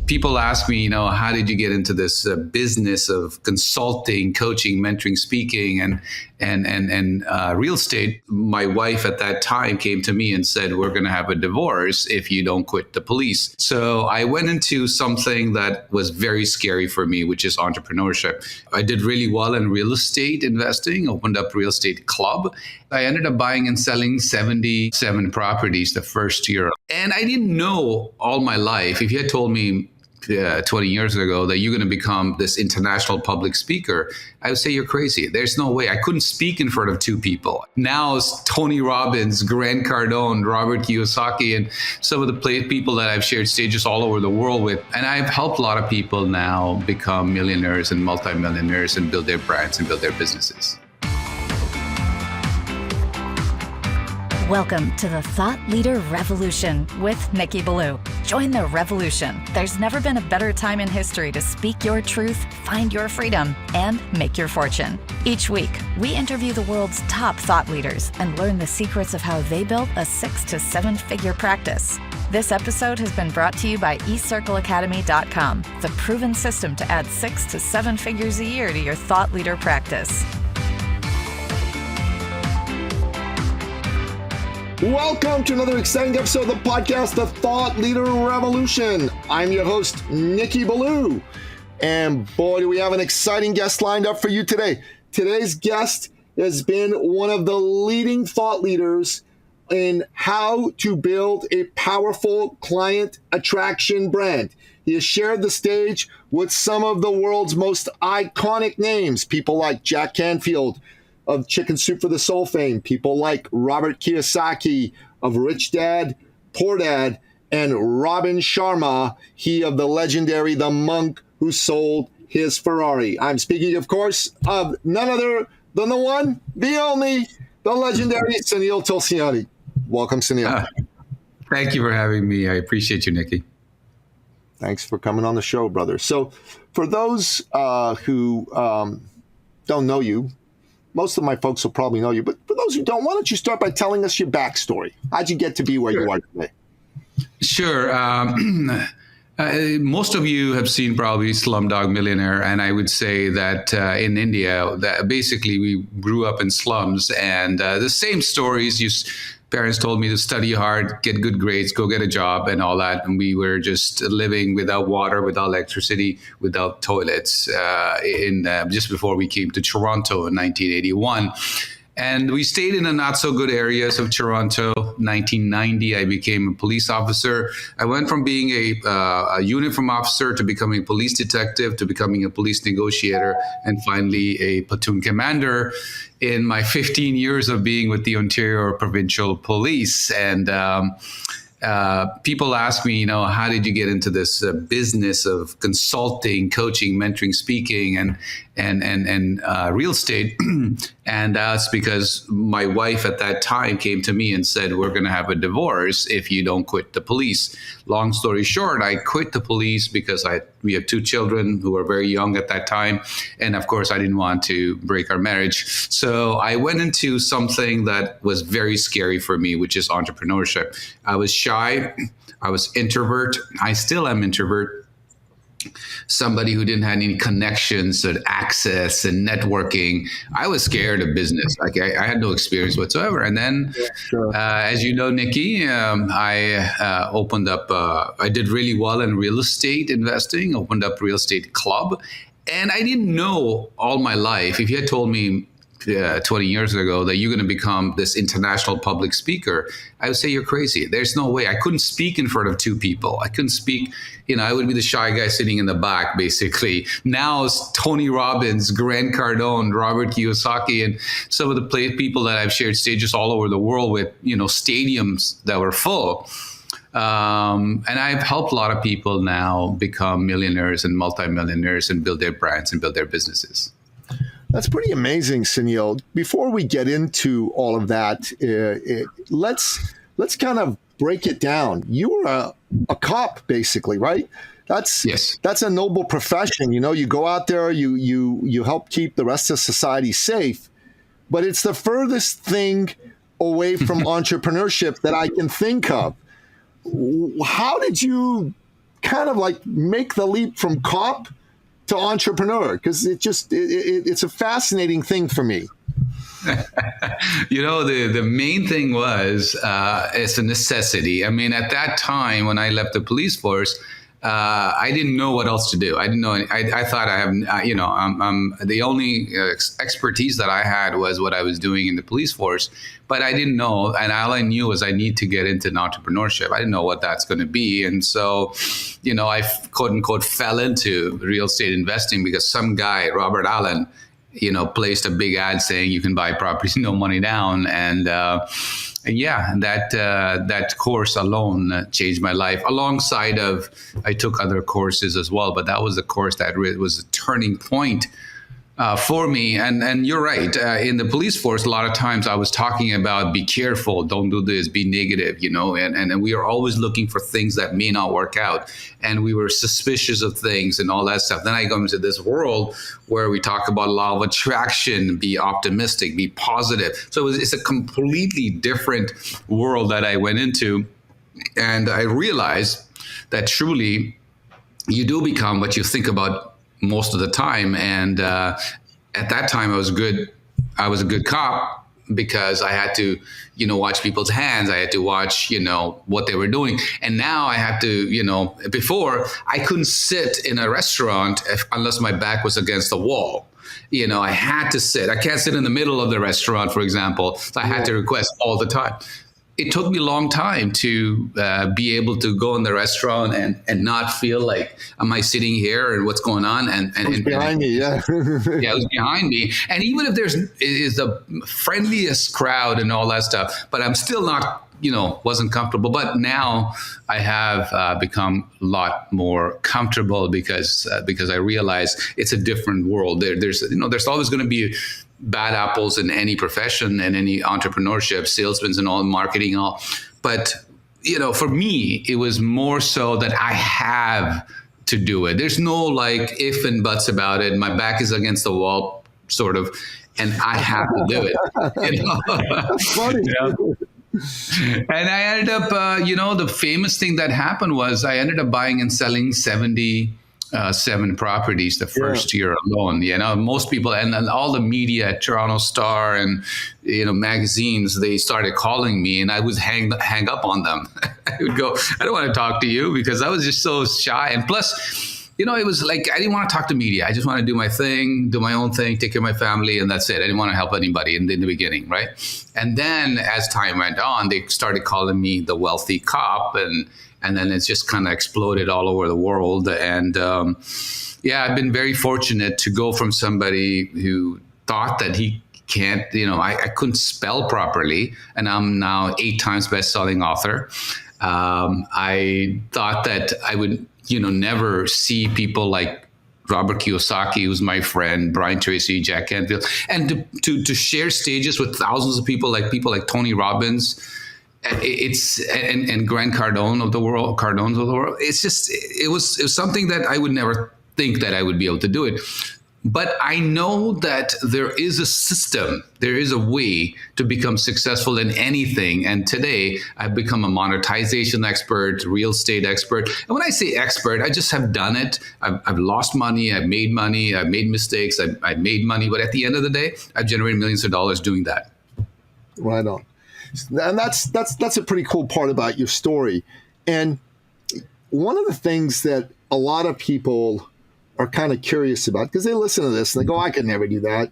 People ask me, how did you get into this business of consulting, coaching, mentoring, speaking, and real estate? My wife at that time came to me and said, "We're going to have a divorce if you don't quit the police." So I went into something that was very scary for me, which is entrepreneurship. I did really well in real estate investing, opened up a real estate club. I ended up buying and selling 77 properties the first year. And I didn't know all my life. If you had told me 20 years ago that you're going to become this international public speaker, I would say you're crazy. There's no way. I couldn't speak in front of two people. Now it's Tony Robbins, Grant Cardone, Robert Kiyosaki, and some of the people that I've shared stages all over the world with. And I've helped a lot of people now become millionaires and multimillionaires and build their brands and build their businesses. Welcome to the Thought Leader Revolution with Nikki Ballou. Join the revolution. There's never been a better time in history to speak your truth, find your freedom, and make your fortune. Each week, we interview the world's top thought leaders and learn the secrets of how they built a 6 to 7 figure practice. This episode has been brought to you by eCircleAcademy.com, the proven system to add 6 to 7 figures a year to your thought leader practice. Welcome to another exciting episode of the podcast, The Thought Leader Revolution. I'm your host, Nikki Ballou. And boy, do we have an exciting guest lined up for you today. Today's guest has been one of the leading thought leaders in how to build a powerful client attraction brand. He has shared the stage with some of the world's most iconic names, people like Jack Canfield of Chicken Soup for the Soul fame, people like Robert Kiyosaki of Rich Dad, Poor Dad, and Robin Sharma, he of the legendary The Monk Who Sold His Ferrari. I'm speaking, of course, of none other than the one, the only, the legendary Sunil Tulsiani. Welcome, Sunil. Thank you for having me. I appreciate you, Nikki. Thanks for coming on the show, brother. So for those who don't know you, most of my folks will probably know you, but for those who don't, why don't you start by telling us your backstory? How'd you get to be where you are today? Sure. Most of you have seen probably Slumdog Millionaire, and I would say that in India, that basically we grew up in slums, and the same stories. Parents told me to study hard, get good grades, go get a job and all that. And we were just living without water, without electricity, without toilets just before we came to Toronto in 1981. And we stayed in the not so good areas of Toronto. 1990, I became a police officer. I went from being a uniform officer to becoming a police detective to becoming a police negotiator and finally a platoon commander in my 15 years of being with the Ontario Provincial Police. And people ask me, how did you get into this business of consulting, coaching, mentoring, speaking, and real estate? And that's because my wife at that time came to me and said, "We're going to have a divorce if you don't quit the police." Long story short, I quit the police because we had 2 children who were very young at that time. And of course, I didn't want to break our marriage. So I went into something that was very scary for me, which is entrepreneurship. I was shy. I was introvert. I still am introvert. Somebody who didn't have any connections and access and networking. I was scared of business. Like I had no experience whatsoever. And then, as you know, Nikki, I opened up, I did really well in real estate investing, opened up a real estate club. And I didn't know all my life. If you had told me 20 years ago that you're going to become this international public speaker, I would say you're crazy. There's no way. I couldn't speak in front of 2 people. I couldn't speak, I would be the shy guy sitting in the back, basically. Now it's Tony Robbins, Grant Cardone, Robert Kiyosaki, and some of the people that I've shared stages all over the world with, stadiums that were full. And I've helped a lot of people now become millionaires and multimillionaires and build their brands and build their businesses. That's pretty amazing, Sunil. Before we get into all of that, let's kind of break it down. You were a cop, basically, right? Yes. That's a noble profession. You go out there, you help keep the rest of society safe, but it's the furthest thing away from entrepreneurship that I can think of. How did you kind of like make the leap from cop to entrepreneur? Because it's a fascinating thing for me. The main thing was it's a necessity. I mean, at that time when I left the police force, I didn't know what else to do. I didn't know. I thought I have, I'm the only expertise that I had was what I was doing in the police force, but I didn't know. And all I knew was I need to get into entrepreneurship. I didn't know what that's going to be. And so, I quote unquote fell into real estate investing because some guy, Robert Allen, placed a big ad saying you can buy properties, no money down. And that course alone changed my life. Alongside of, I took other courses as well, but that was the course that was a turning point for me. And you're right. In the police force, a lot of times I was talking about be careful, don't do this, be negative, and we are always looking for things that may not work out. And we were suspicious of things and all that stuff. Then I go into this world where we talk about law of attraction, be optimistic, be positive. So it's a completely different world that I went into. And I realized that truly you do become what you think about most of the time. And at that time I was a good cop because I had to, watch people's hands. I had to watch, what they were doing. And now I have to, before I couldn't sit in a restaurant unless my back was against the wall. I had to sit. I can't sit in the middle of the restaurant, for example. So I had to request all the time. It took me a long time to be able to go in the restaurant and not feel like, am I sitting here and what's going on? And behind me, yeah. Yeah, it was behind me. And even if is the friendliest crowd and all that stuff, but I'm still not, wasn't comfortable. But now I have become a lot more comfortable because I realize it's a different world. There's always going to be bad apples in any profession and any entrepreneurship, salesmen and all, marketing, all. But, for me, it was more so that I have to do it. There's no like if and buts about it. My back is against the wall, sort of, and I have to do it. That's funny. And I ended up, the famous thing that happened was I ended up buying and selling 77 properties the first year alone. Most people and all the media, Toronto Star and magazines, they started calling me, and I would hang up on them. I would go, I don't want to talk to you because I was just so shy. And plus, it was like I didn't want to talk to media. I just want to do my thing, do my own thing, take care of my family, and that's it. I didn't want to help anybody in the beginning, right? And then as time went on, they started calling me the wealthy cop, and then it's just kind of exploded all over the world. And I've been very fortunate to go from somebody who thought that he can't, I couldn't spell properly, and I'm now 8 times best-selling author. I thought that I would, never see people like Robert Kiyosaki, who's my friend, Brian Tracy, Jack Canfield, and to share stages with thousands of people like Tony Robbins. And Grant Cardone's of the world. It's just, it was something that I would never think that I would be able to do it. But I know that there is a system, there is a way to become successful in anything. And today I've become a monetization expert, real estate expert. And when I say expert, I just have done it. I've lost money, I've made mistakes, I've made money. But at the end of the day, I've generated millions of dollars doing that. Right on. And that's a pretty cool part about your story. And one of the things that a lot of people are kind of curious about, because they listen to this and they go, I could never do that.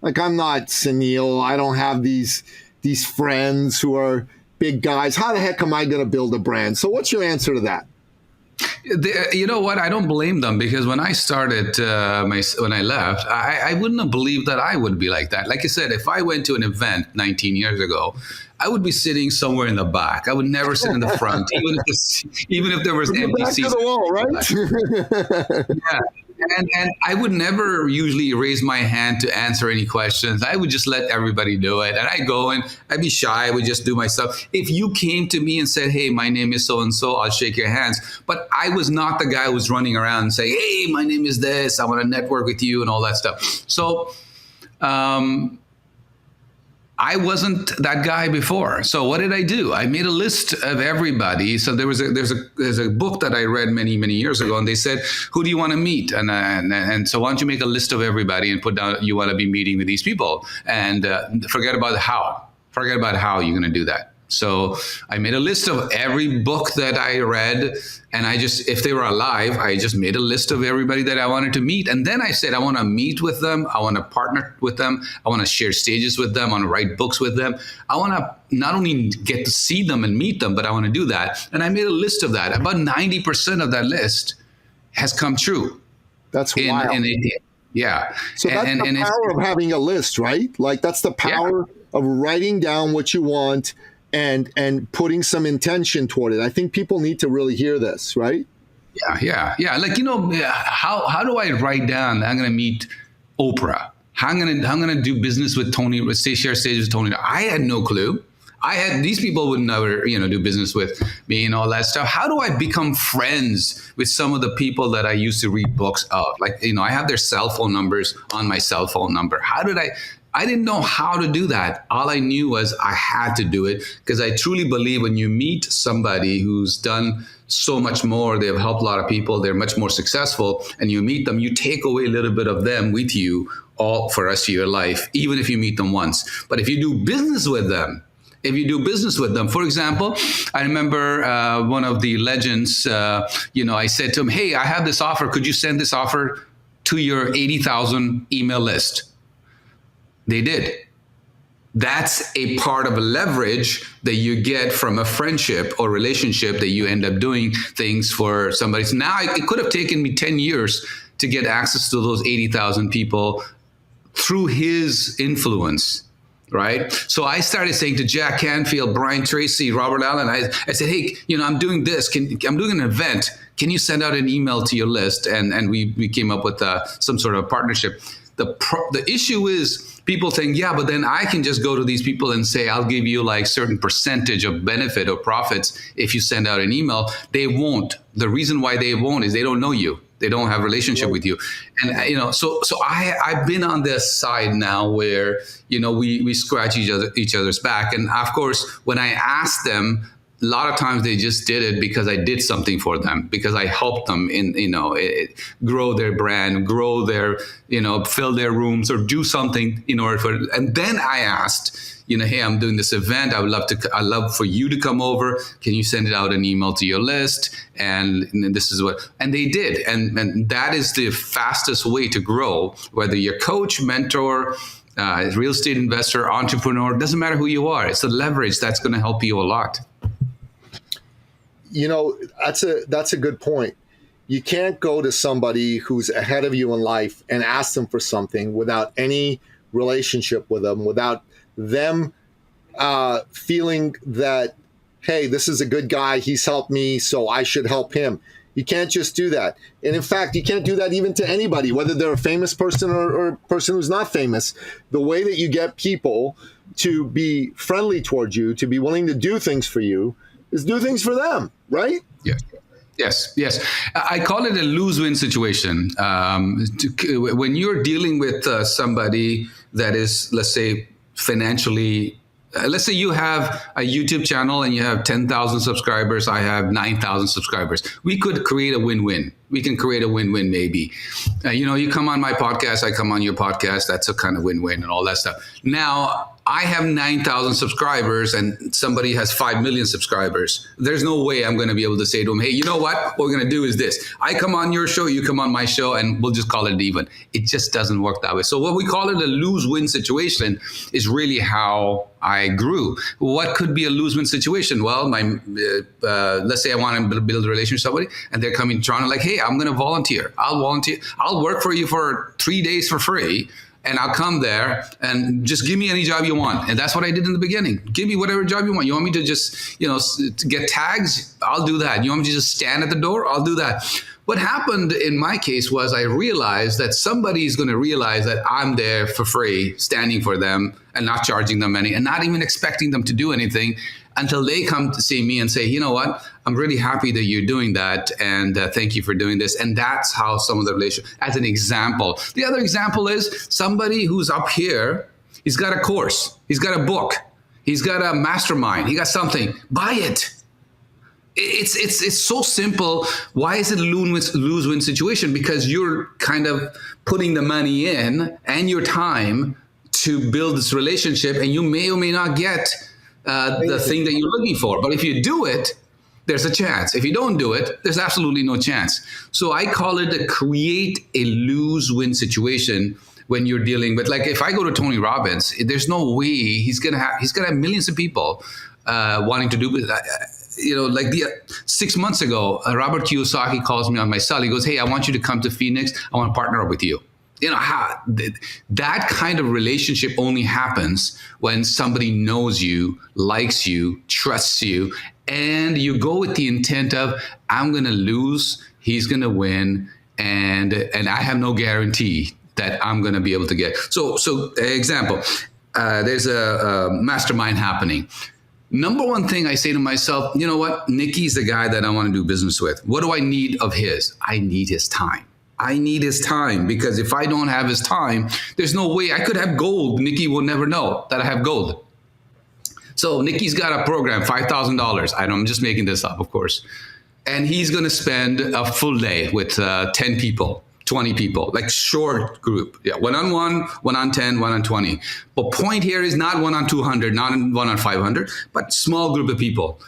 Like, I'm not Sunil. I don't have these friends who are big guys. How the heck am I going to build a brand? So what's your answer to that? You know what? I don't blame them, because when I started, when I left, I wouldn't have believed that I would be like that. Like I said, if I went to an event 19 years ago, I would be sitting somewhere in the back. I would never sit in the front, even if there was empty seats. Back to the wall, right? Yeah. And I would never usually raise my hand to answer any questions. I would just let everybody do it. And I'd go and I'd be shy. I would just do my stuff. If you came to me and said, hey, my name is so-and-so, I'll shake your hands. But I was not the guy who was running around and saying, hey, my name is this, I want to network with you and all that stuff. So I wasn't that guy before. So what did I do? I made a list of everybody. So there's a book that I read many years ago, and they said, who do you want to meet? And so why don't you make a list of everybody and put down you want to be meeting with these people, and forget about how you're going to do that. So I made a list of every book that I read, and if they were alive, I just made a list of everybody that I wanted to meet. And then I said, I want to meet with them. I want to partner with them. I want to share stages with them. I want to write books with them. I want to not only get to see them and meet them, but I want to do that. And I made a list of that. About 90% of that list has come true. That's wild. Yeah. So that's the power of having a list, right? Like that's the power of writing down what you want and putting some intention toward it. I think people need to really hear this, right? Yeah. Like, how do I write down I'm going to meet Oprah? How I'm going to do business with Tony, share stages with Tony? I had no clue. These people would never, do business with me and all that stuff. How do I become friends with some of the people that I used to read books of? Like, I have their cell phone numbers on my cell phone number. I didn't know how to do that. All I knew was I had to do it, because I truly believe when you meet somebody who's done so much more, they've helped a lot of people, they're much more successful, and you meet them, you take away a little bit of them with you all for the rest of your life, even if you meet them once. But if you do business with them, for example, I remember one of the legends, I said to him, hey, I have this offer. Could you send this offer to your 80,000 email list? They did. That's a part of a leverage that you get from a friendship or relationship that you end up doing things for somebody. So now it could have taken me 10 years to get access to those 80,000 people through his influence, right? So I started saying to Jack Canfield, Brian Tracy, Robert Allen, I said, hey, I'm doing this. I'm doing an event. Can you send out an email to your list? And we came up with some sort of partnership. The issue is people think, yeah, but then I can just go to these people and say, I'll give you like certain percentage of benefit or profits if you send out an email. They won't. The reason why they won't is they don't know you. They don't have a relationship with you. And, so I've been on this side now where, we scratch each other's back. And of course, when I ask them, a lot of times they just did it because I did something for them, because I helped them in, grow their brand, grow their, fill their rooms or do something in order for, and then I asked, hey, I'm doing this event. I'd love for you to come over. Can you send it out an email to your list? And this is what, and they did. And that is the fastest way to grow, whether you're coach, mentor, real estate investor, entrepreneur, doesn't matter who you are. It's the leverage that's going to help you a lot. That's a good point. You can't go to somebody who's ahead of you in life and ask them for something without any relationship with them, without them feeling that, hey, this is a good guy, he's helped me, so I should help him. You can't just do that. And in fact, you can't do that even to anybody, whether they're a famous person or a person who's not famous. The way that you get people to be friendly towards you, to be willing to do things for you, is do things for them, right? Yes. I call it a lose-win situation. When you're dealing with somebody that is, let's say, financially, let's say you have a YouTube channel and you have 10,000 subscribers. I have 9,000 subscribers. We could create a win-win. We can create a win-win maybe. You come on my podcast, I come on your podcast. That's a kind of win-win and all that stuff. Now, I have 9,000 subscribers and somebody has 5 million subscribers. There's no way I'm going to be able to say to them, hey, you know what we're going to do is this. I come on your show, you come on my show, and we'll just call it even. It just doesn't work that way. So what we call it a lose-win situation is really how I grew. What could be a lose-win situation? Well, let's say I want to build a relationship with somebody and they're coming to Toronto like, hey, I'm going to volunteer. I'll volunteer. I'll work for you for 3 days for free. And I'll come there and just give me any job you want. And that's what I did in the beginning. Give me whatever job you want. You want me to just, to get tags? I'll do that. You want me to just stand at the door? I'll do that. What happened in my case was I realized that somebody is going to realize that I'm there for free, standing for them and not charging them any and not even expecting them to do anything until they come to see me and say, you know what, I'm really happy that you're doing that. And thank you for doing this. And that's how some of the relationship, as an example. The other example is somebody who's up here He's got a course. He's got a book. He's got a mastermind. He got something. Buy it. It's so simple. Why is it a lose-win situation? Because you're kind of putting the money in and your time to build this relationship, and you may or may not get the thing that you're looking for. But if you do it, there's a chance. If you don't do it, there's absolutely no chance. So I call it create a lose-win situation when you're dealing with, like, if I go to Tony Robbins, there's no way he's gonna have millions of people wanting to do business. Like 6 months ago, Robert Kiyosaki calls me on my cell. He goes, "Hey, I want you to come to Phoenix. I want to partner up with you." That kind of relationship only happens when somebody knows you, likes you, trusts you, and you go with the intent of, I'm going to lose, he's going to win, and I have no guarantee that I'm going to be able to get. So example, there's a mastermind happening. Number one thing I say to myself, you know what? Nikki's the guy that I want to do business with. What do I need of his? I need his time. I need his time, because if I don't have his time, there's no way I could have gold. Nikki will never know that I have gold. So Nikki's got a program, $5,000. I'm just making this up, of course. And he's going to spend a full day with 10 people, 20 people, like short group. Yeah, one-on-1, 1-on-10, 1-on-20. But point here is not 1-on-200, not 1-on-500, but small group of people.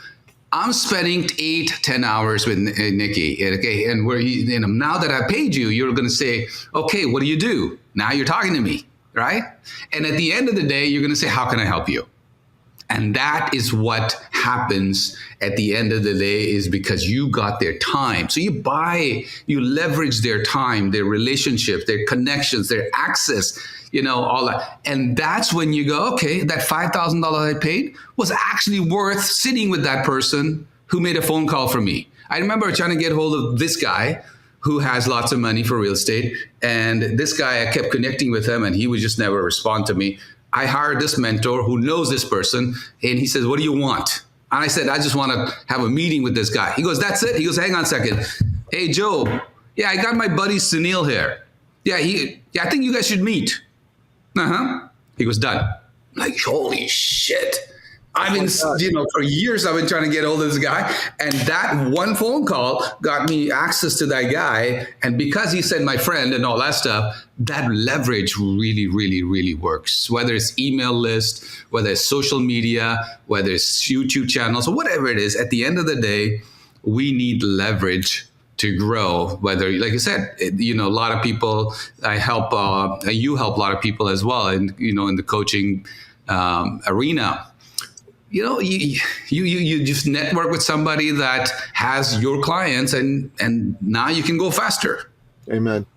I'm spending 8-10 hours with Nikki. Okay, and now that I paid you, you're going to say, okay, what do you do? Now you're talking to me, right? And at the end of the day, you're going to say, how can I help you? And that is what happens at the end of the day, is because you got their time. So you leverage their time, their relationships, their connections, their access, all that. And that's when you go, okay, that $5,000 I paid was actually worth sitting with that person who made a phone call for me. I remember trying to get hold of this guy who has lots of money for real estate. And this guy, I kept connecting with him and he would just never respond to me. I hired this mentor who knows this person, and he says, what do you want? And I said, I just want to have a meeting with this guy. He goes, that's it? He goes, hang on a second. Hey, Joe. Yeah, I got my buddy Sunil here. Yeah, I think you guys should meet. He goes, done. I'm like, holy shit. I've been, for years I've been trying to get hold of this guy, and that one phone call got me access to that guy. And because he said my friend and all that stuff, that leverage really, really, really works. Whether it's email list, whether it's social media, whether it's YouTube channels, or whatever it is, at the end of the day, we need leverage to grow. Whether, like I said, a lot of people, I help, you help a lot of people as well, and in the coaching arena. You just network with somebody that has your clients, and now you can go faster. Amen.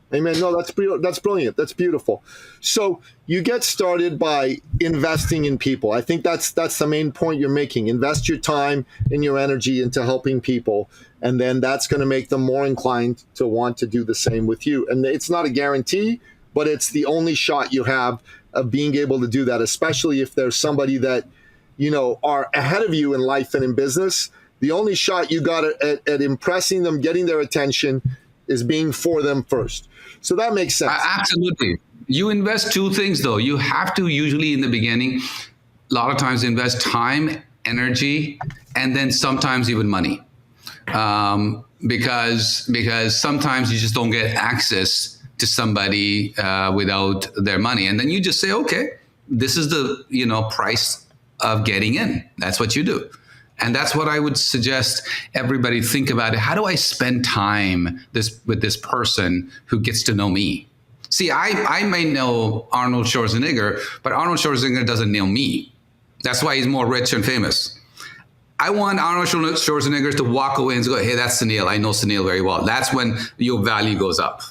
No, that's brilliant. That's beautiful. So you get started by investing in people. I think that's the main point you're making. Invest your time and your energy into helping people, and then that's going to make them more inclined to want to do the same with you. And it's not a guarantee, but it's the only shot you have of being able to do that, especially if there's somebody that are ahead of you in life and in business. The only shot you got at impressing them, getting their attention, is being for them first. So that makes sense. Absolutely. You invest two things, though. You have to usually in the beginning, a lot of times invest time, energy, and then sometimes even money. Because sometimes you just don't get access to somebody without their money. And then you just say, okay, this is the price of getting in. That's what you do. And that's what I would suggest everybody think about. How do I spend time with this person who gets to know me? See, I may know Arnold Schwarzenegger, but Arnold Schwarzenegger doesn't know me. That's why he's more rich and famous. I want Arnold Schwarzenegger to walk away and go, hey, that's Sunil. I know Sunil very well. That's when your value goes up,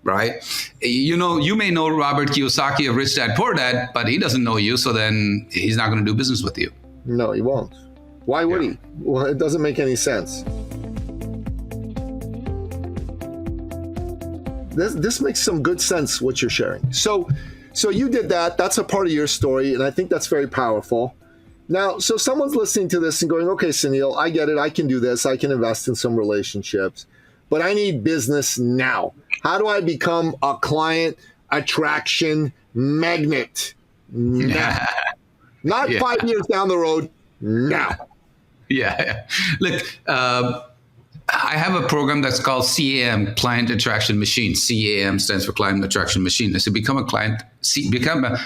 right? You may know Robert Kiyosaki of Rich Dad, Poor Dad, but he doesn't know you, so then he's not going to do business with you. No, he won't. Why would he? Well, it doesn't make any sense. This makes some good sense, what you're sharing. So you did that. That's a part of your story, and I think that's very powerful. Now, so someone's listening to this and going, okay, Sunil, I get it. I can do this. I can invest in some relationships, but I need business now. How do I become a client attraction magnet? Now. Not 5 years down the road. Now. Yeah. Look, I have a program that's called CAM, Client Attraction Machine. CAM stands for Client Attraction Machine. So become a client, become a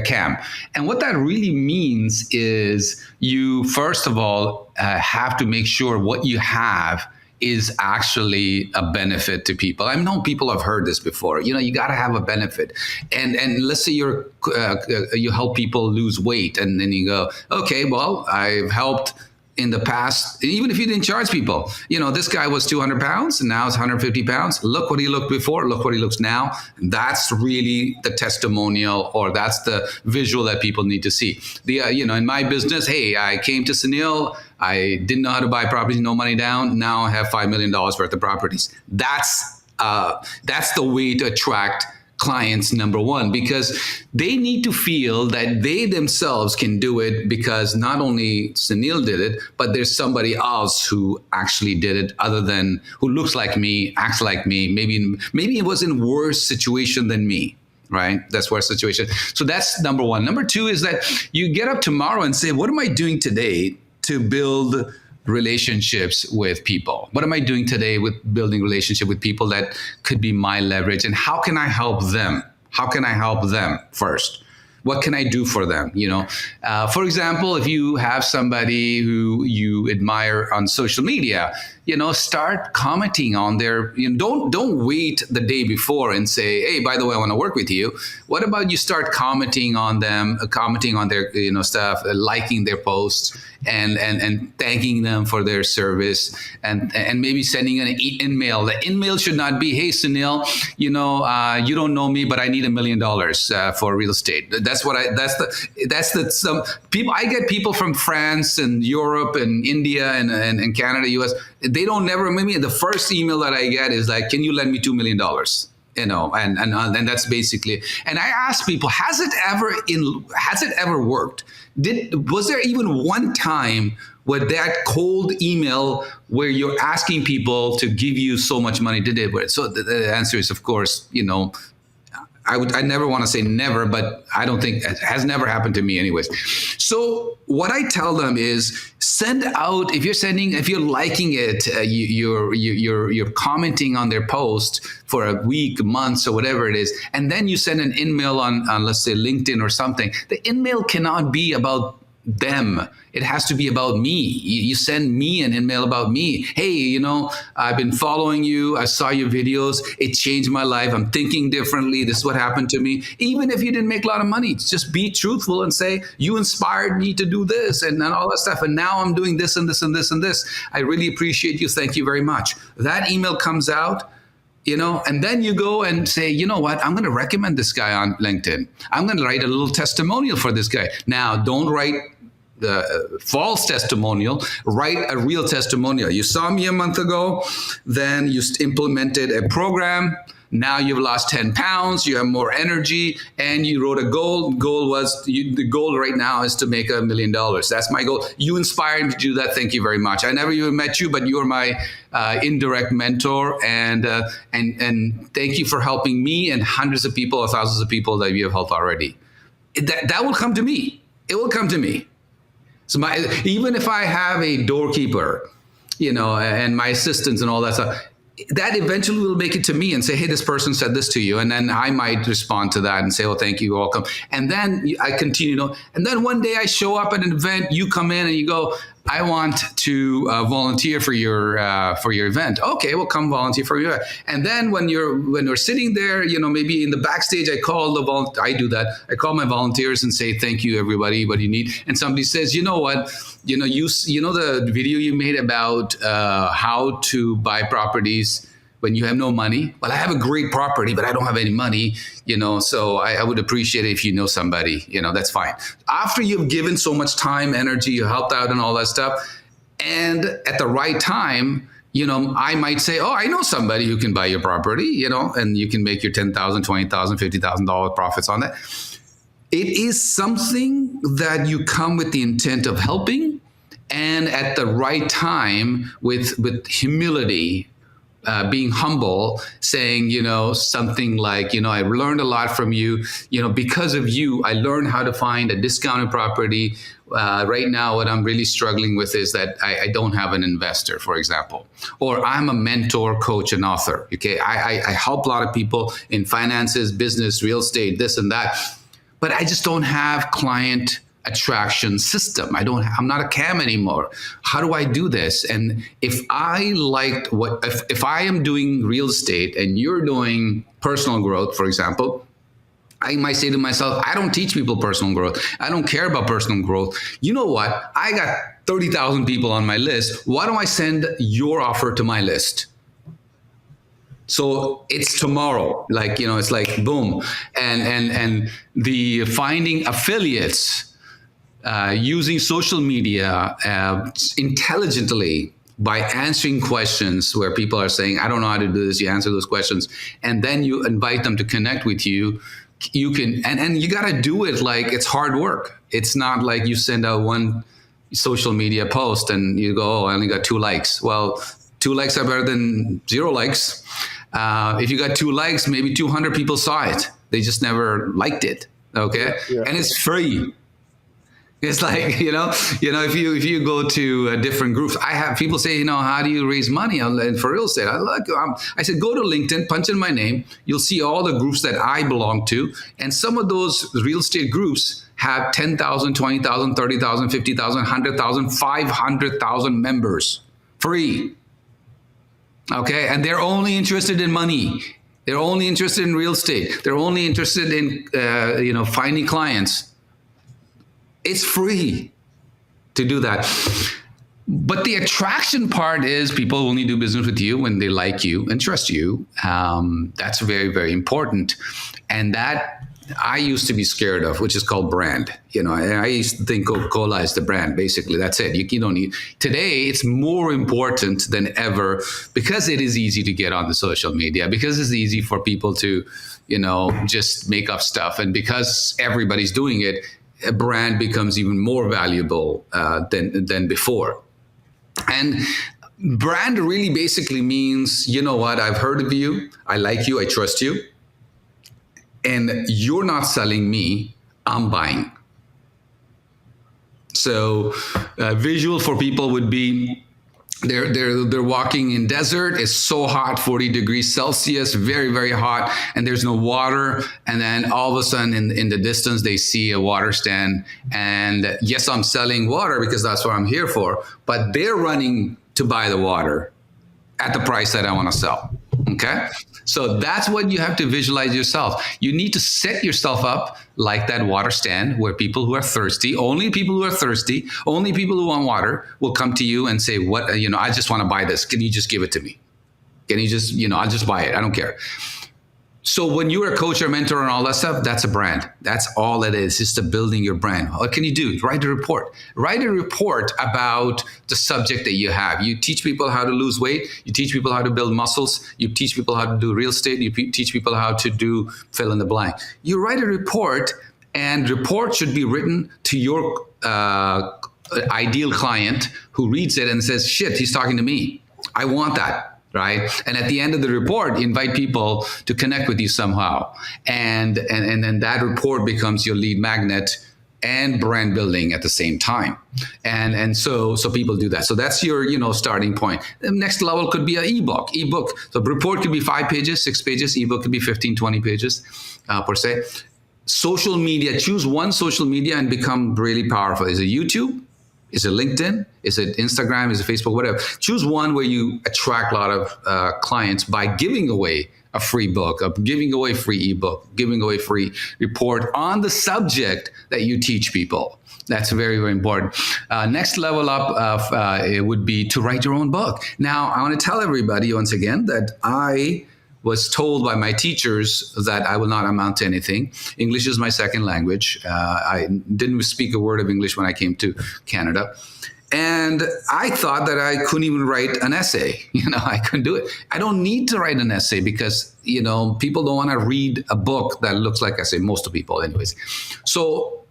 CAM. And what that really means is you, first of all, have to make sure what you have is actually a benefit to people. I know people have heard this before. You got to have a benefit. And let's say you help people lose weight, and then you go, okay, well, I've helped in the past, even if you didn't charge people, this guy was 200 pounds and now it's 150 pounds. Look what he looked before, look what he looks now. That's really the testimonial, or that's the visual that people need to see. In my business, hey, I came to Sunil, I didn't know how to buy properties, no money down. Now I have $5 million worth of properties. That's the way to attract clients, number one, because they need to feel that they themselves can do it, because not only Sunil did it, but there's somebody else who actually did it, other than who looks like me, acts like me, maybe it was in worse situation than me. Right? That's worst situation. So that's number one. Number two is that you get up tomorrow and say, what am I doing today to build relationships with people? What am I doing today with building relationship with people that could be my leverage? And how can I help them? How can I help them first? What can I do for them? For example, if you have somebody who you admire on social media, start commenting on their, don't wait the day before and say, hey, by the way, I want to work with you. What about you start commenting on them, commenting on their, stuff, liking their posts, and thanking them for their service, and maybe sending an email. The email should not be, hey, Sunil, you don't know me, but I need $1 million for real estate. Some people, I get people from France and Europe and India and Canada, US. They don't never, maybe the first email that I get is like, can you lend me $2 million? And that's basically, and I ask people, has it ever worked? Was there even one time where that cold email where you're asking people to give you so much money did it work? So the answer is, of course, I never want to say never, but I don't think it has never happened to me anyways. So what I tell them is send out, if you're liking it, you're commenting on their post for a week, months, or whatever it is, and then you send an email on let's say LinkedIn or something. The email cannot be about them. It has to be about me. You send me an email about me. Hey, I've been following you. I saw your videos. It changed my life. I'm thinking differently. This is what happened to me. Even if you didn't make a lot of money, just be truthful and say, you inspired me to do this and all that stuff. And now I'm doing this and this and this and this. I really appreciate you. Thank you very much. That email comes out. And then you go and say, you know what, I'm going to recommend this guy on LinkedIn. I'm going to write a little testimonial for this guy. Now, don't write the false testimonial, write a real testimonial. You saw me a month ago, then you implemented a program. Now you've lost 10 pounds, you have more energy, and you wrote a goal. The goal right now is to make $1 million. That's my goal. You inspired me to do that. Thank you very much. I never even met you, but you're my indirect mentor, and thank you for helping me and hundreds of people or thousands of people that you have helped already. That will come to me. It will come to me. So even if I have a doorkeeper, and my assistants and all that stuff, that eventually will make it to me and say, hey, this person said this to you. And then I might respond to that and say, oh, thank you, you're welcome. And then I continue. And then one day I show up at an event, you come in and you go, I want to volunteer for your event. Okay, well, come volunteer for your event. And then when we're sitting there, maybe in the backstage, I call I do that. I call my volunteers and say, thank you, everybody, what do you need? And somebody says, you know what, you know the video you made about how to buy properties when you have no money? Well, I have a great property, but I don't have any money, so I would appreciate it if you know somebody, that's fine. After you've given so much time, energy, you helped out and all that stuff, and at the right time, I might say, oh, I know somebody who can buy your property, and you can make your $10,000, $20,000, $50,000 profits on that. It is something that you come with the intent of helping, and at the right time with humility, being humble, saying, something like, I learned a lot from you. Because of you, I learned how to find a discounted property. Right now, what I'm really struggling with is that I don't have an investor, for example, or I'm a mentor, coach, and author. Okay, I help a lot of people in finances, business, real estate, this and that, but I just don't have client attraction system. I'm not a CAM anymore. How do I do this? And if I if I am doing real estate and you're doing personal growth, for example, I might say to myself, I don't teach people personal growth. I don't care about personal growth. You know what? I got 30,000 people on my list. Why don't I send your offer to my list? So it's tomorrow, it's like boom. And the finding affiliates, using social media intelligently by answering questions where people are saying, I don't know how to do this. You answer those questions, and then you invite them to connect with you. You can, and you got to do it like it's hard work. It's not like you send out one social media post and you go, oh, I only got 2 likes. Well, 2 likes are better than 0 likes. If you got 2 likes, maybe 200 people saw it. They just never liked it. Okay. Yeah. And it's free. It's like, if you go to different groups, I have people say, how do you raise money for real estate? I said, go to LinkedIn, punch in my name. You'll see all the groups that I belong to. And some of those real estate groups have 10,000, 20,000, 30,000, 50,000, 100,000, 500,000 members, free. Okay. And they're only interested in money. They're only interested in real estate. They're only interested in, finding clients. It's free to do that. But the attraction part is people only do business with you when they like you and trust you. That's very, very important. And that I used to be scared of, which is called brand. I used to think Coca-Cola is the brand, basically. That's it. You don't need. Today, it's more important than ever because it is easy to get on the social media, because it's easy for people to, just make up stuff. And because everybody's doing it, a brand becomes even more valuable than before. And brand really basically means, I've heard of you, I like you, I trust you, and you're not selling me, I'm buying. So visual for people would be, they're walking in desert. It's so hot, 40 degrees Celsius, very, very hot, and there's no water. And then all of a sudden in the distance, they see a water stand. And yes, I'm selling water because that's what I'm here for, but they're running to buy the water at the price that I want to sell. Okay. So that's what you have to visualize yourself. You need to set yourself up like that water stand where people who are thirsty, only people who are thirsty, only people who want water will come to you and say, I just want to buy this. Can you just give it to me? Can you just, I'll just buy it. I don't care. So when you're a coach or mentor and all that stuff, that's a brand. That's all it is. It's just building your brand. What can you do? Write a report. Write a report about the subject that you have. You teach people how to lose weight. You teach people how to build muscles. You teach people how to do real estate. You teach people how to do fill in the blank. You write a report, and report should be written to your ideal client who reads it and says, shit, he's talking to me. I want that. Right. And at the end of the report, you invite people to connect with you somehow. And then that report becomes your lead magnet and brand building at the same time. And so people do that. So that's your, starting point. The next level could be an ebook. So report could be 5 pages, 6 pages. Ebook could be 15, 20 pages per se. Social media, choose one social media and become really powerful. Is it YouTube? Is it LinkedIn? Is it Instagram? Is it Facebook? Whatever. Choose one where you attract a lot of clients by giving away a free book, giving away free ebook, giving away free report on the subject that you teach people. That's very, very important. Next level up it would be to write your own book. Now, I want to tell everybody once again that I was told by my teachers that I will not amount to anything. English is my second language. I didn't speak a word of English when I came to Canada. And I thought that I couldn't even write an essay. I couldn't do it. I don't need to write an essay because, people don't want to read a book that looks like essay, most of people anyways. So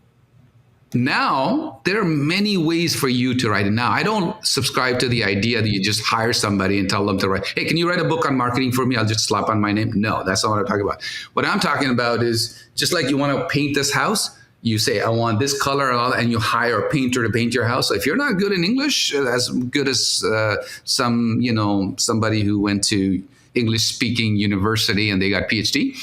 Now, there are many ways for you to write it. Now, I don't subscribe to the idea that you just hire somebody and tell them to write, hey, can you write a book on marketing for me? I'll just slap on my name. No, that's not what I'm talking about. What I'm talking about is just like you want to paint this house, you say, I want this color, and you hire a painter to paint your house. So if you're not good in English, as good as somebody who went to English speaking university and they got PhD,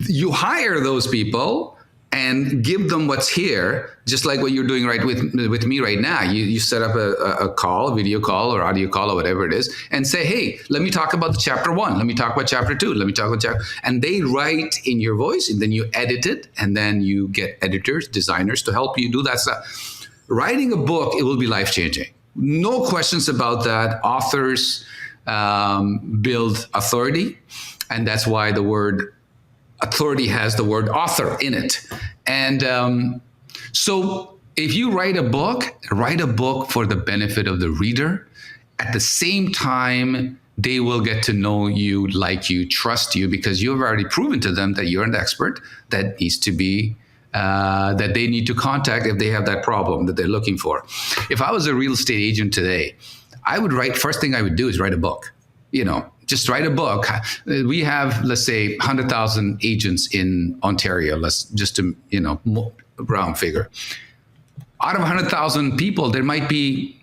you hire those people and give them what's here, just like what you're doing right with me right now. You set up a call, a video call or audio call or whatever it is, and say, hey, let me talk about the chapter 1. Let me talk about chapter 2. Let me talk about chapter. And they write in your voice, and then you edit it, and then you get editors, designers to help you do that stuff. Writing a book, it will be life-changing. No questions about that. Authors build authority, and that's why the word authority has the word author in it. And so if you write a book for the benefit of the reader. At the same time, they will get to know you, like you, trust you, because you have already proven to them that you're an expert that needs to be, that they need to contact if they have that problem that they're looking for. If I was a real estate agent today, first thing I would do is write a book. Just write a book. We have, let's say, 100,000 agents in Ontario. Let's just to, round figure. Out of 100,000 people, there might be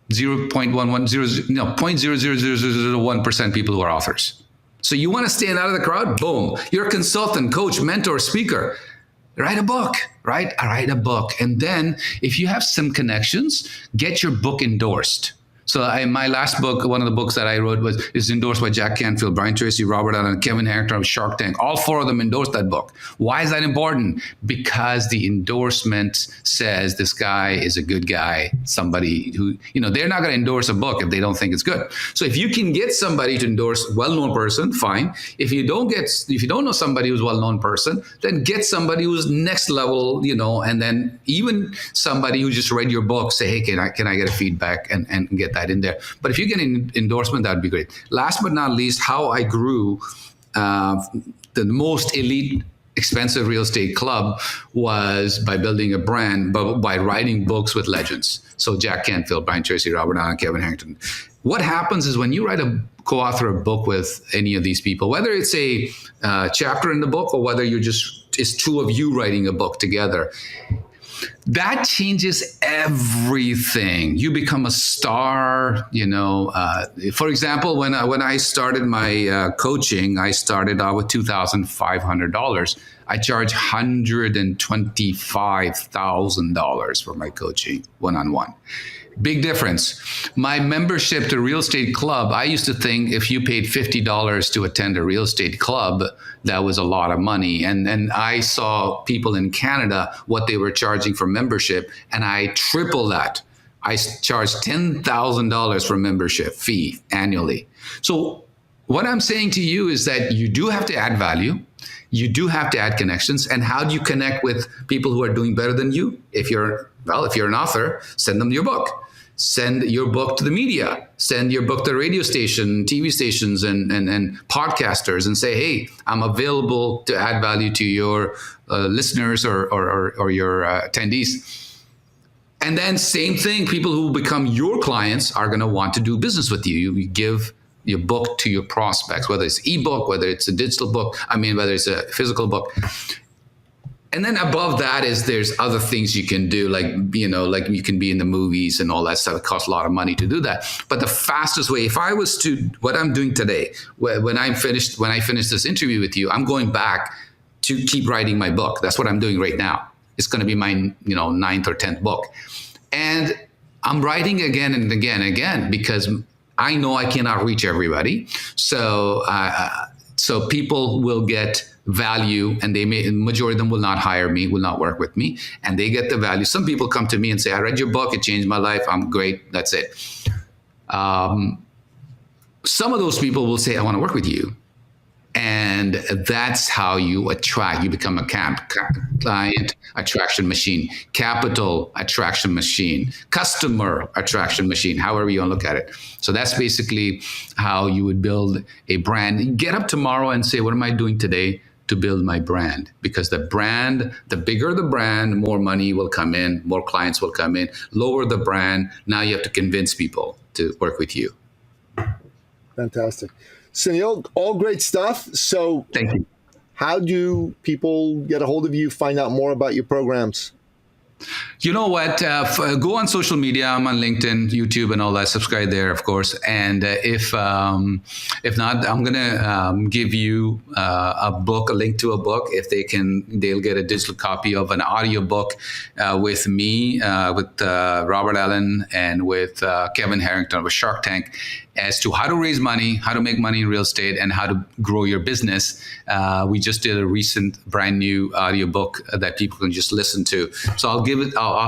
0.00001% people who are authors. So you want to stand out of the crowd? Boom. You're a consultant, coach, mentor, speaker. Write a book, right? Write a book. And then if you have some connections, get your book endorsed. So my last book, one of the books that I wrote is endorsed by Jack Canfield, Brian Tracy, Robert Allen, Kevin Harrington of Shark Tank. All 4 of them endorsed that book. Why is that important? Because the endorsement says this guy is a good guy, somebody who, they're not going to endorse a book if they don't think it's good. So if you can get somebody to endorse a well-known person, fine. If you don't know somebody who's a well-known person, then get somebody who's next level, and then even somebody who just read your book, say, hey, can I get a feedback and get that in there. But if you get an endorsement, that would be great. Last but not least, how I grew the most elite expensive real estate club was by building a brand, but by writing books with legends. So Jack Canfield, Brian Tracy, Robert Allen, Kevin Harrington. What happens is when you co-author a book with any of these people, whether it's a chapter in the book or whether it's 2 of you writing a book together, that changes everything. You become a star, For example, when I started my coaching, I started out with $2,500. I charge $125,000 for my coaching one-on-one. Big difference. My membership to Real Estate Club, I used to think if you paid $50 to attend a real estate club, that was a lot of money. And I saw people in Canada, what they were charging for membership, and I tripled that. I charged $10,000 for membership fee annually. So what I'm saying to you is that you do have to add value. You do have to add connections. And how do you connect with people who are doing better than you? If you're an author, send them your book. Send your book to the media. Send your book to radio station, TV stations, and podcasters, and say, hey, I'm available to add value to your listeners or your attendees. And then same thing, people who become your clients are going to want to do business with you. You give your book to your prospects, whether it's ebook, whether it's a digital book, whether it's a physical book. And then above that there's other things you can do, like you can be in the movies and all that stuff. It costs a lot of money to do that. But the fastest way, if I was to, what I'm doing today, when I finish this interview with you, I'm going back to keep writing my book. That's what I'm doing right now. It's going to be my 9th or 10th book. And I'm writing again and again and again because I know I cannot reach everybody. So people will get value, and majority of them will not hire me, will not work with me, and they get the value. Some people come to me and say, I read your book, it changed my life, I'm great, that's it. Some of those people will say, I want to work with you. And that's how you attract. You become a client attraction machine, capital attraction machine, customer attraction machine, however you want to look at it. So that's basically how you would build a brand. Get up tomorrow and say, what am I doing today to build my brand, because the bigger the brand, more money will come in, more clients will come in. Lower the brand, now you have to convince people to work with you. Fantastic. Sunil, all great stuff. So thank you. How do people get a hold of you, find out more about your programs? You know what? Go on social media. I'm on LinkedIn, YouTube, and all that. Subscribe there, of course. And if not, I'm gonna give you a book, a link to a book. If they'll get a digital copy of an audio book with me, with Robert Allen, and with Kevin Harrington of Shark Tank, as to how to raise money, how to make money in real estate, and how to grow your business. We just did a recent brand new audiobook that people can just listen to. So I'll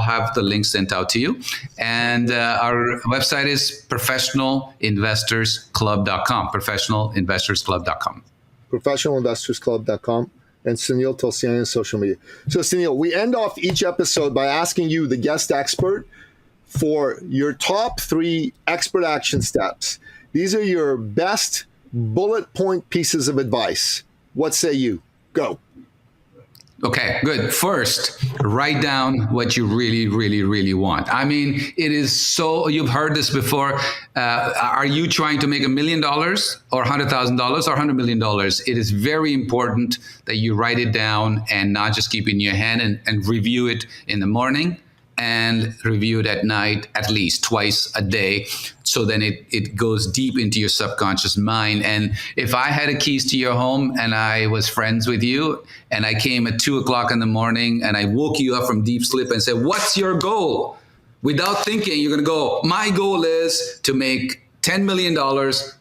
have the link sent out to you. And our website is professionalinvestorsclub.com, professionalinvestorsclub.com. Professionalinvestorsclub.com. And Sunil Tulsiani on social media. So Sunil, we end off each episode by asking you, the guest expert, for your top 3 expert action steps. These are your best bullet point pieces of advice. What say you? Go. Okay, good. First, write down what you really, really, really want. I mean, it is so, you've heard this before. Are you trying to make $1 million or $100,000 or $100 million? It is very important that you write it down and not just keep it in your hand, and review it in the morning and review it at night, at least twice a day. So then it goes deep into your subconscious mind. And if I had a keys to your home and I was friends with you and I came at 2:00 in the morning and I woke you up from deep sleep and said, what's your goal? Without thinking, you're going to go, my goal is to make $10 million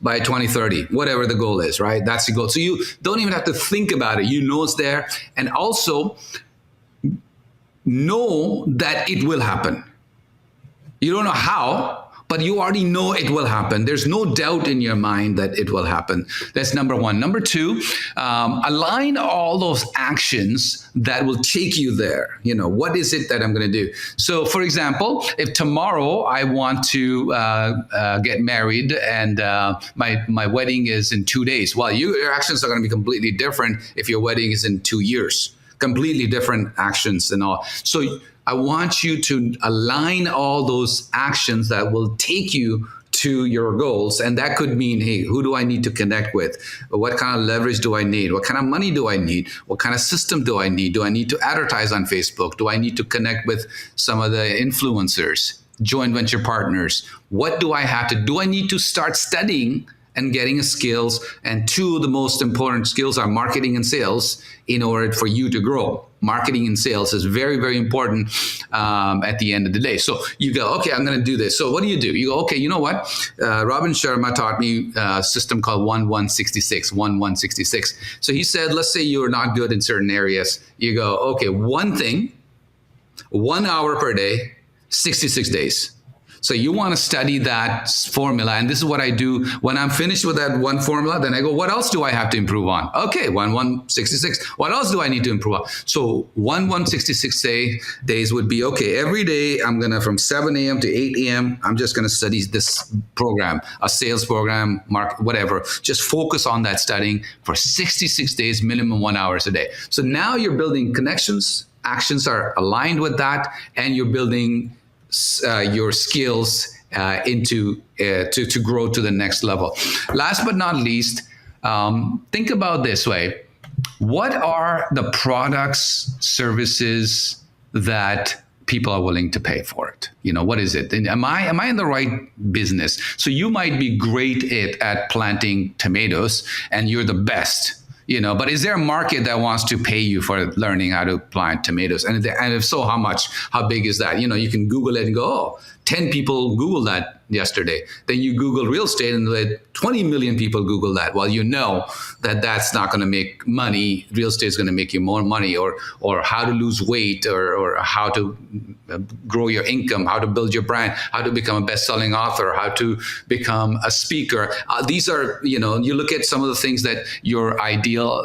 by 2030, whatever the goal is, right? That's the goal. So you don't even have to think about it. You know it's there. And also, know that it will happen. You don't know how, but you already know it will happen. There's no doubt in your mind that it will happen. That's number 1. Number 2, align all those actions that will take you there. You know, what is it that I'm going to do? So, for example, if tomorrow I want to get married and my wedding is in 2 days, well, your actions are going to be completely different if your wedding is in 2 years. Completely different actions and all. So I want you to align all those actions that will take you to your goals. And that could mean, hey, who do I need to connect with? What kind of leverage do I need? What kind of money do I need? What kind of system do I need? Do I need to advertise on Facebook? Do I need to connect with some of the influencers, joint venture partners? What do I have to do? I need to start studying and getting skills. And 2 of the most important skills are marketing and sales in order for you to grow. Marketing and sales is very, very important at the end of the day. So you go, okay, I'm going to do this. So what do? You go, okay, you know what? Robin Sharma taught me a system called 1166. So he said, let's say you're not good in certain areas. You go, okay, one thing, 1 hour per day, 66 days. So you want to study that formula. And this is what I do. When I'm finished with that one formula, then I go, what else do I have to improve on? Okay, 1166. What else do I need to improve on? So 1166 days would be, okay, every day I'm going to, from 7 a.m. to 8 a.m., I'm just going to study this program, a sales program, market, whatever. Just focus on that studying for 66 days, minimum 1 hour a day. So now you're building connections, actions are aligned with that, and you're building your skills to grow to the next level. Last but not least, think about this way. What are the products, services that people are willing to pay for it? You know, what is it? And am I in the right business? So you might be great at planting tomatoes and you're the best. You know, but is there a market that wants to pay you for learning how to plant tomatoes? And if so, how much? How big is that? You know, you can Google it and go, oh, 10 people Googled that yesterday. Then you Google real estate and 20 million people Google that. Well, you know that that's not going to make money. Real estate is going to make you more money, or how to lose weight, or how to grow your income, how to build your brand, how to become a best-selling author, how to become a speaker. These are, you know, you look at some of the things that your ideal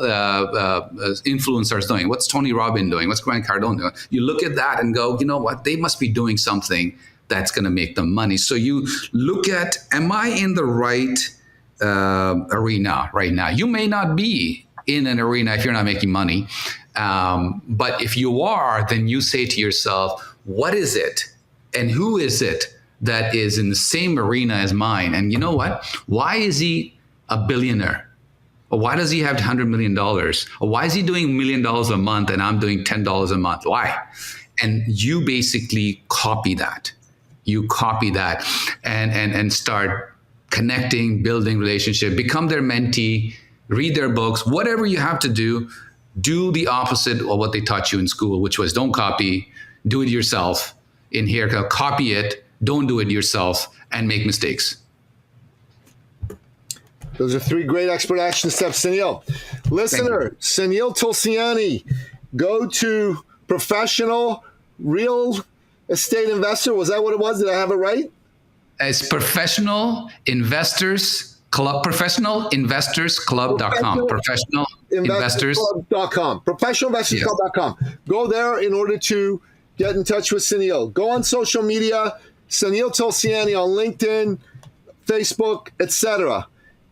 influencer is doing. What's Tony Robbins doing? What's Grant Cardone doing? You look at that and go, you know what? They must be doing something that's going to make them money. So you look at, am I in the right arena right now? You may not be in an arena if you're not making money. But if you are, then you say to yourself, what is it and who is it that is in the same arena as mine? And you know what? Why is he a billionaire? Or why does he have $100 million? Or why is he doing $1 million a month and I'm doing $10 a month? Why? And you basically copy that. You copy that and start connecting, building relationship, become their mentee, read their books, whatever you have to do the opposite of what they taught you in school, which was don't copy, do it yourself. In here, copy it, don't do it yourself, and make mistakes. Those are 3 great expert action steps, Sunil. Listener, Sunil Tulsiani, go to professional real estate investor. Was that what it was? Did I have it right? It's Professional Investors Club, professionalinvestorsclub.com. Professionalinvestorsclub.com. Professionalinvestorsclub.com. Go there in order to get in touch with Sunil. Go on social media, Sunil Tulsiani on LinkedIn, Facebook, etc.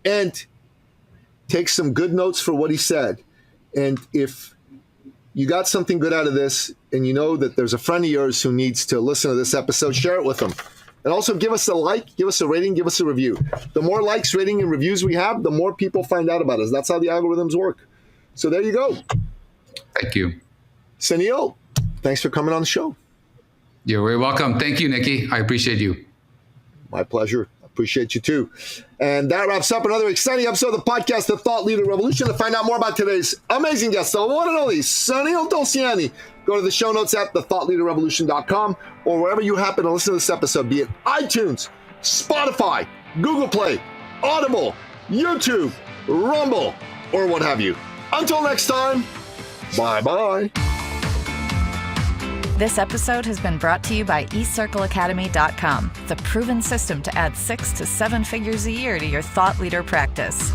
And take some good notes for what he said. And if you got something good out of this and you know that there's a friend of yours who needs to listen to this episode, share it with them. And also give us a like, give us a rating, give us a review. The more likes, rating, and reviews we have, the more people find out about us. That's how the algorithms work. So there you go. Thank you. Sunil, thanks for coming on the show. You're very welcome. Thank you, Nikki. I appreciate you. My pleasure. Appreciate you too. And that wraps up another exciting episode of the podcast, The Thought Leader Revolution. To find out more about today's amazing guest, the one and only Sunil Tulsiani, go to the show notes at thethoughtleaderrevolution.com or wherever you happen to listen to this episode, be it iTunes, Spotify, Google Play, Audible, YouTube, Rumble, or what have you. Until next time, bye-bye. This episode has been brought to you by eCircleAcademy.com, the proven system to add 6 to 7 figures a year to your thought leader practice.